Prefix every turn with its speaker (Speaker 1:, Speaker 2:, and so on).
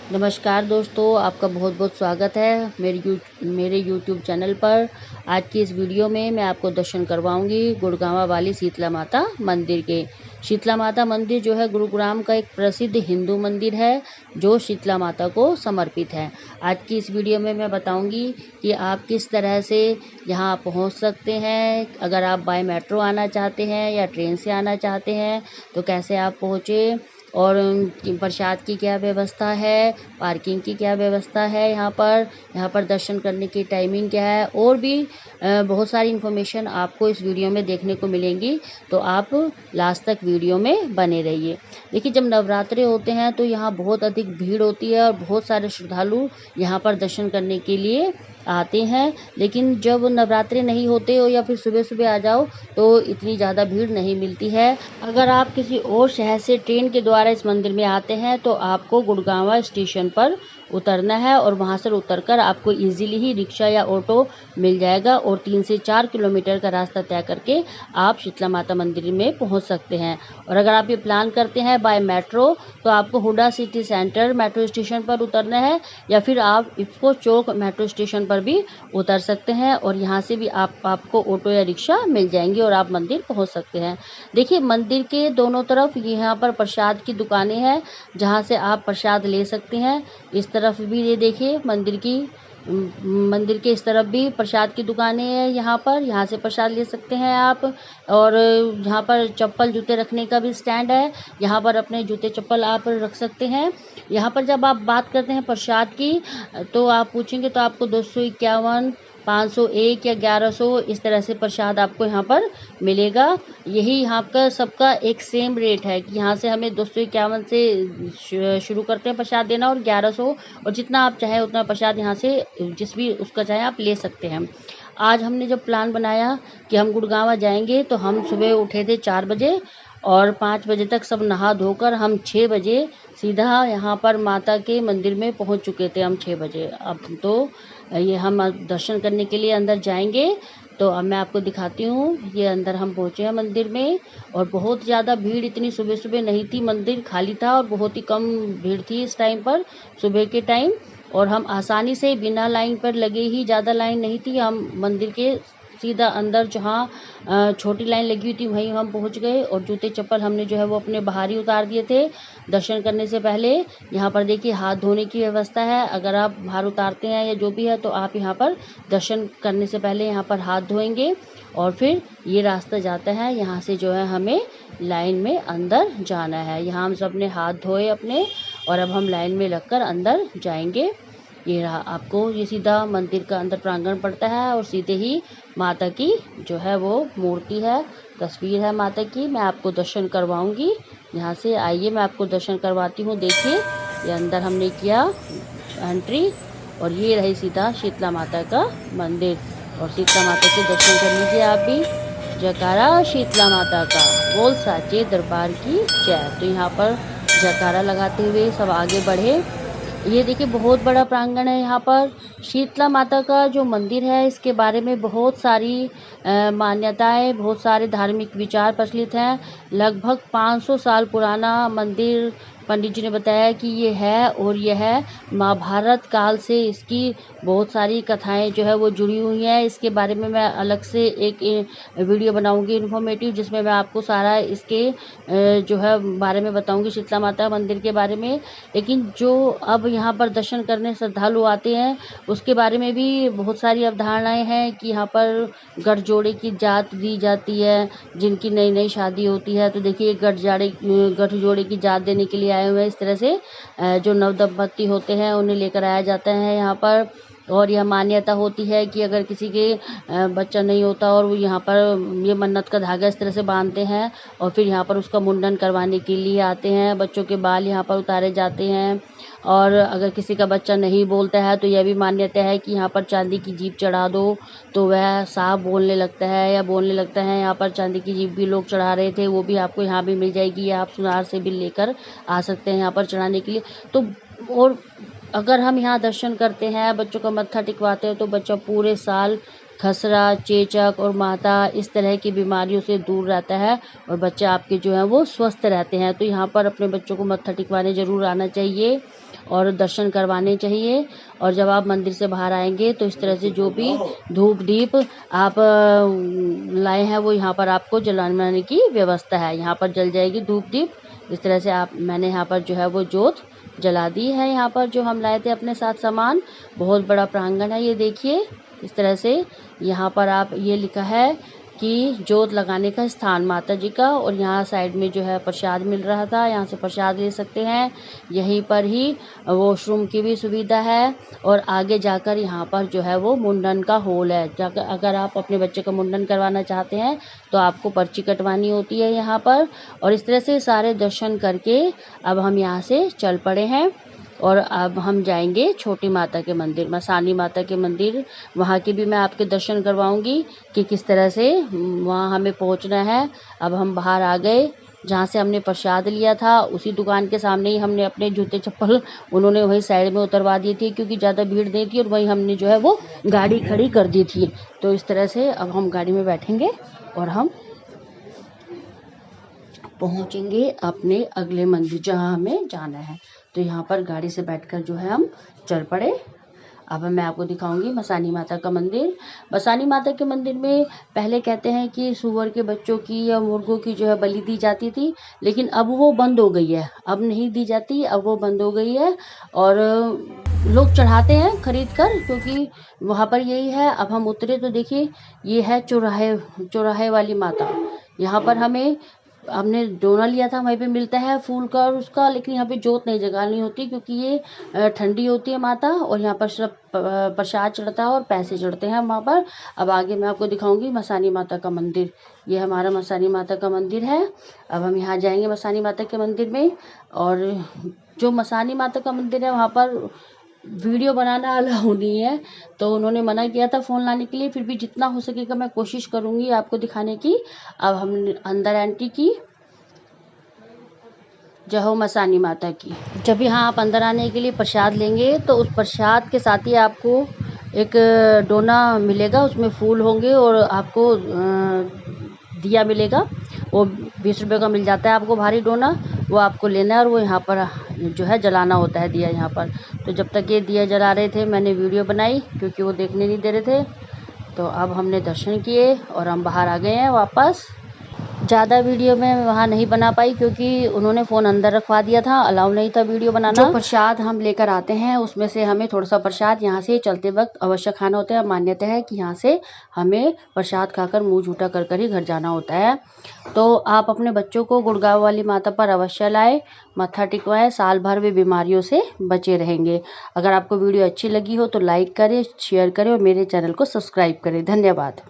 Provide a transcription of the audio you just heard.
Speaker 1: नमस्कार दोस्तों, आपका बहुत बहुत स्वागत है मेरे यूट्यूब चैनल पर। आज की इस वीडियो में मैं आपको दर्शन करवाऊंगी गुड़गांवा वाली शीतला माता मंदिर के। शीतला माता मंदिर जो है गुरुग्राम का एक प्रसिद्ध हिंदू मंदिर है जो शीतला माता को समर्पित है। आज की इस वीडियो में मैं बताऊंगी कि आप किस तरह से यहाँ पहुँच सकते हैं। अगर आप बाय मेट्रो आना चाहते हैं या ट्रेन से आना चाहते हैं तो कैसे आप पहुँचे, और प्रसाद की क्या व्यवस्था है, पार्किंग की क्या व्यवस्था है, यहाँ पर दर्शन करने की टाइमिंग क्या है, और भी बहुत सारी इन्फॉर्मेशन आपको इस वीडियो में देखने को मिलेंगी। तो आप लास्ट तक वीडियो में बने रहिए। देखिए, जब नवरात्रे होते हैं तो यहाँ बहुत अधिक भीड़ होती है और बहुत सारे श्रद्धालु यहाँ पर दर्शन करने के लिए आते हैं। लेकिन जब नवरात्रे नहीं होते हो या फिर सुबह सुबह आ जाओ तो इतनी ज़्यादा भीड़ नहीं मिलती है। अगर आप किसी और शहर से ट्रेन के द्वारा इस मंदिर में आते हैं तो आपको गुड़गांवा स्टेशन पर उतरना है और वहां से उतरकर आपको इजीली ही रिक्शा या ऑटो मिल जाएगा और 3 से 4 किलोमीटर का रास्ता तय करके आप शीतला माता मंदिर में पहुंच सकते हैं। और अगर आप ये प्लान करते हैं बाय मेट्रो तो आपको Huda city centre metro station पर उतरना है या फिर आप इफ्को चौक मेट्रो स्टेशन पर भी उतर सकते हैं और यहाँ से भी आपको ऑटो या रिक्शा मिल जाएंगे और आप मंदिर पहुँच सकते हैं। देखिए, मंदिर के दोनों तरफ यहाँ पर प्रसाद की दुकानें हैं जहाँ से आप प्रसाद ले सकते हैं। इस तरफ भी ये देखिए मंदिर के इस तरफ भी प्रसाद की दुकानें हैं। यहाँ से प्रसाद ले सकते हैं आप। और यहाँ पर चप्पल जूते रखने का भी स्टैंड है, यहाँ पर अपने जूते चप्पल आप रख सकते हैं। यहाँ पर जब आप बात करते हैं प्रसाद की तो आप पूछेंगे तो आपको 251, 501 या 1100 इस तरह से प्रसाद आपको यहाँ पर मिलेगा। यही यहाँ का सबका एक सेम रेट है कि यहाँ से हमें 251 से शुरू करते हैं प्रसाद देना और 1100, और जितना आप चाहें उतना प्रसाद यहाँ से जिस भी उसका चाहे आप ले सकते हैं। आज हमने जब प्लान बनाया कि हम गुड़गांवा जाएंगे तो हम सुबह उठे थे 4 बजे और 5 बजे तक सब नहा धोकर हम 6 बजे सीधा यहाँ पर माता के मंदिर में पहुँच चुके थे। हम 6 बजे अब तो ये हम दर्शन करने के लिए अंदर जाएंगे। तो अब मैं आपको दिखाती हूँ, ये अंदर हम पहुँचे हैं मंदिर में और बहुत ज़्यादा भीड़ इतनी सुबह सुबह नहीं थी, मंदिर खाली था और बहुत ही कम भीड़ थी इस टाइम पर, सुबह के टाइम। और हम आसानी से बिना लाइन पर लगे ही, ज़्यादा लाइन नहीं थी, हम मंदिर के सीधा अंदर जहाँ छोटी लाइन लगी हुई थी वहीं हम पहुँच गए। और जूते चप्पल हमने जो है वो अपने बाहर ही उतार दिए थे दर्शन करने से पहले। यहाँ पर देखिए हाथ धोने की व्यवस्था है, अगर आप बाहर उतारते हैं या जो भी है तो आप यहाँ पर दर्शन करने से पहले यहाँ पर हाथ धोएंगे। और फिर ये रास्ता जाता है, यहाँ से जो है हमें लाइन में अंदर जाना है। यहाँ हम सब ने हाथ धोए अपने और अब हम लाइन में लगकर अंदर जाएंगे। ये रहा, आपको ये सीधा मंदिर का अंदर प्रांगण पड़ता है और सीधे ही माता की जो है वो मूर्ति है, तस्वीर है माता की। मैं आपको दर्शन करवाऊंगी, यहाँ से आइए मैं आपको दर्शन करवाती हूँ। देखिए, ये अंदर हमने किया एंट्री और ये रही सीधा शीतला माता का मंदिर। और शीतला माता के दर्शन कर लीजिए आप भी। जयकारा शीतला माता का, बोल साचे दरबार की जय। तो यहाँ पर जयकारा लगाते हुए सब आगे बढ़े। ये देखिए बहुत बड़ा प्रांगण है। यहाँ पर शीतला माता का जो मंदिर है इसके बारे में बहुत सारी मान्यताएं, बहुत सारे धार्मिक विचार प्रचलित हैं। लगभग 500 साल पुराना मंदिर पंडित जी ने बताया कि ये है, और यह है महाभारत काल से इसकी बहुत सारी कथाएं जो है वो जुड़ी हुई हैं। इसके बारे में मैं अलग से एक वीडियो बनाऊंगी इन्फॉर्मेटिव, जिसमें मैं आपको सारा इसके जो है बारे में बताऊंगी, शीतला माता मंदिर के बारे में। लेकिन जो अब यहाँ पर दर्शन करने श्रद्धालु आते हैं उसके बारे में भी बहुत सारी अवधारणाएं हैं कि यहाँ पर गठजोड़े की जात दी जाती है, जिनकी नई नई शादी होती है। तो देखिए गठजोड़े की जात देने के लिए आए हुए हैं। इस तरह से जो नवदंपति होते हैं उन्हें लेकर आया जाता है यहाँ पर। और यह मान्यता होती है कि अगर किसी के बच्चा नहीं होता और वो यहाँ पर ये मन्नत का धागा इस तरह से बांधते हैं और फिर यहाँ पर उसका मुंडन करवाने के लिए आते हैं। बच्चों के बाल यहाँ पर उतारे जाते हैं। और अगर किसी का बच्चा नहीं बोलता है तो यह भी मान्यता है कि यहाँ पर चांदी की जीभ चढ़ा दो तो वह साफ बोलने लगता है या बोलने लगता है। यहाँ पर चांदी की जीभ भी लोग चढ़ा रहे थे, वो भी आपको यहाँ भी मिल जाएगी, या आप सुनार से भी लेकर आ सकते हैं यहाँ पर चढ़ाने के लिए। तो और अगर हम यहाँ दर्शन करते हैं, बच्चों का मत्था टिकवाते हैं, तो बच्चा पूरे साल खसरा, चेचक और माता इस तरह की बीमारियों से दूर रहता है और बच्चे आपके जो हैं वो स्वस्थ रहते हैं। तो यहाँ पर अपने बच्चों को मत्था टिकवाने ज़रूर आना चाहिए। और दर्शन करवाने चाहिए। और जब आप मंदिर से बाहर आएंगे तो इस तरह से जो भी धूप दीप आप लाए हैं वो यहाँ पर आपको जलाने की व्यवस्था है। यहाँ पर जल जाएगी धूप दीप। इस तरह से मैंने यहाँ पर जो है वो जोत जला दी है। यहाँ पर जो हम लाए थे अपने साथ सामान, बहुत बड़ा प्रांगण है ये देखिए। इस तरह से यहाँ पर आप ये लिखा है कि जोत लगाने का स्थान माता जी का। और यहाँ साइड में जो है प्रसाद मिल रहा था, यहाँ से प्रसाद ले सकते हैं। यहीं पर ही वॉशरूम की भी सुविधा है। और आगे जाकर यहाँ पर जो है वो मुंडन का हॉल है। जाकर अगर आप अपने बच्चे का मुंडन करवाना चाहते हैं तो आपको पर्ची कटवानी होती है यहाँ पर। और इस तरह से सारे दर्शन करके अब हम यहाँ से चल पड़े हैं। और अब हम जाएंगे छोटी माता के मंदिर, मसानी माता के मंदिर। वहाँ के भी मैं आपके दर्शन करवाऊंगी कि किस तरह से वहाँ हमें पहुँचना है। अब हम बाहर आ गए, जहाँ से हमने प्रसाद लिया था उसी दुकान के सामने ही हमने अपने जूते चप्पल उन्होंने वहीं साइड में उतरवा दिए थे, क्योंकि ज़्यादा भीड़ नहीं थी। और वहीं हमने जो है वो गाड़ी खड़ी कर दी थी। तो इस तरह से अब हम गाड़ी में बैठेंगे और हम पहुंचेंगे अपने अगले मंदिर जहां हमें जाना है। तो यहाँ पर गाड़ी से बैठकर जो है हम चल पड़े। अब मैं आपको दिखाऊंगी मसानी माता का मंदिर। मसानी माता के मंदिर में पहले कहते हैं कि सूअर के बच्चों की या मुर्गों की जो है बलि दी जाती थी, लेकिन अब वो बंद हो गई है। अब नहीं दी जाती, अब वो बंद हो गई है। और लोग चढ़ाते हैं खरीद कर, क्योंकि वहाँ पर यही है। अब हम उतरे तो देखिए ये है चौराहे वाली माता। यहाँ पर हमने डोना लिया था, वहीं पे मिलता है फूल का और उसका, लेकिन यहाँ पे जोत नहीं जगानी होती, क्योंकि ये ठंडी होती है माता। और यहाँ पर सिर्फ प्रसाद चढ़ता है और पैसे चढ़ते हैं वहाँ पर। अब आगे मैं आपको दिखाऊंगी मसानी माता का मंदिर। ये हमारा मसानी माता का मंदिर है। अब हम यहाँ जाएंगे मसानी माता के मंदिर में। और जो मसानी माता का मंदिर है वहाँ पर वीडियो बनाना अलाउ नहीं है, तो उन्होंने मना किया था फ़ोन लाने के लिए। फिर भी जितना हो सकेगा मैं कोशिश करूँगी आपको दिखाने की। अब हम अंदर एंट्री की। जय हो मसानी माता की। जब यहाँ आप अंदर आने के लिए प्रसाद लेंगे तो उस प्रसाद के साथ ही आपको एक डोना मिलेगा, उसमें फूल होंगे और आपको दिया मिलेगा। वो 20 रुपये का मिल जाता है आपको भारी डोना, वो आपको लेना है। और वो यहाँ पर जो है जलाना होता है दिया यहाँ पर। तो जब तक ये दिया जला रहे थे मैंने वीडियो बनाई, क्योंकि वो देखने नहीं दे रहे थे। तो अब हमने दर्शन किए और हम बाहर आ गए हैं वापस। ज़्यादा वीडियो मैं वहाँ नहीं बना पाई, क्योंकि उन्होंने फ़ोन अंदर रखवा दिया था, अलाउ नहीं था वीडियो बनाना। जो प्रसाद हम लेकर आते हैं उसमें से हमें थोड़ा सा प्रसाद यहाँ से चलते वक्त अवश्य खाना होता है। मान्यता है कि यहाँ से हमें प्रसाद खाकर मुँह झूठा कर कर ही घर जाना होता है। तो आप अपने बच्चों को गुड़गांव वाली माता पर अवश्य लाएं, मत्था टिकवाएं। साल भर वे बीमारियों से बचे रहेंगे। अगर आपको वीडियो अच्छी लगी हो तो लाइक करें, शेयर करें और मेरे चैनल को सब्सक्राइब करें। धन्यवाद।